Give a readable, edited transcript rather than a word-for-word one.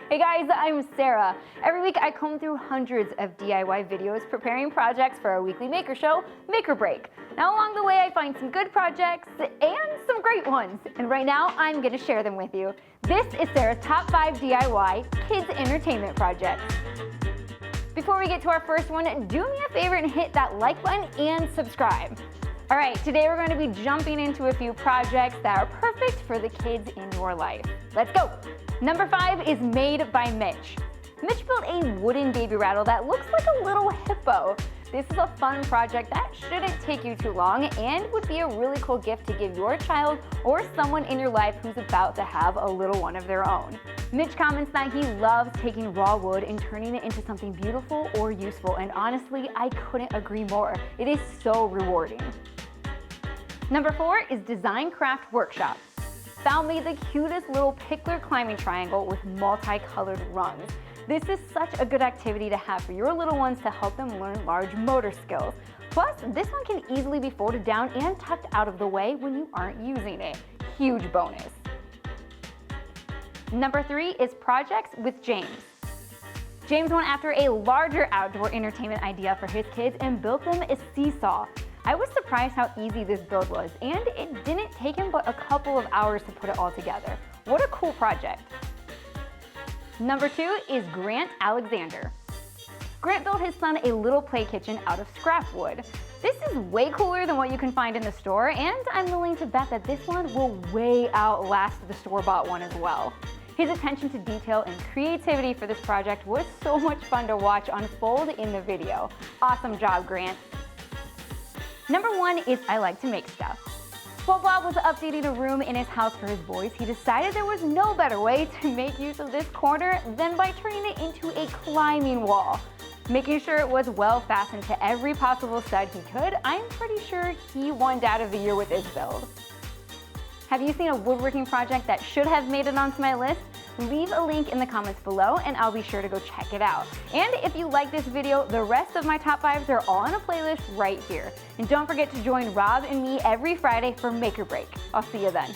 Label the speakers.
Speaker 1: Hey guys, I'm Sarah. Every week I comb through hundreds of DIY videos preparing projects for our weekly maker show, Make or Break. Now along the way I find some good projects and some great ones. And right now I'm going to share them with you. This is Sarah's top 5 DIY kids entertainment projects. Before we get to our first one, do me a favor and hit that like button and subscribe. Alright, today we're going to be jumping into a few projects that are perfect for the kids in your life. Let's go! Number 5 is made by Mitch. Mitch built a wooden baby rattle that looks like a little hippo. This is a fun project that shouldn't take you too long and would be a really cool gift to give your child or someone in your life who's about to have a little one of their own. Mitch comments that he loves taking raw wood and turning it into something beautiful or useful, and honestly, I couldn't agree more. It is so rewarding. Number 4 is Design Craft Workshop. Val made the cutest little pickler climbing triangle with multicolored rungs. This is such a good activity to have for your little ones to help them learn large motor skills. Plus, this one can easily be folded down and tucked out of the way when you aren't using it. Huge bonus. Number 3 is Projects with James. James went after a larger outdoor entertainment idea for his kids and built them a seesaw. I was surprised how easy this build was, and it didn't take him but a couple of hours to put it all together. What a cool project. Number 2 is Grant Alexander. Grant built his son a little play kitchen out of scrap wood. This is way cooler than what you can find in the store, and I'm willing to bet that this one will way outlast the store-bought one as well. His attention to detail and creativity for this project was so much fun to watch unfold in the video. Awesome job, Grant. Number 1 is I like to make stuff. While Bob was updating a room in his house for his boys, he decided there was no better way to make use of this corner than by turning it into a climbing wall. Making sure it was well fastened to every possible stud he could, I'm pretty sure he won Dad of the Year with this build. Have you seen a woodworking project that should have made it onto my list? Leave a link in the comments below and I'll be sure to go check it out. And if you like this video, the rest of my top 5s are all in a playlist right here. And don't forget to join Rob and me every Friday for Make or Break. I'll see you then.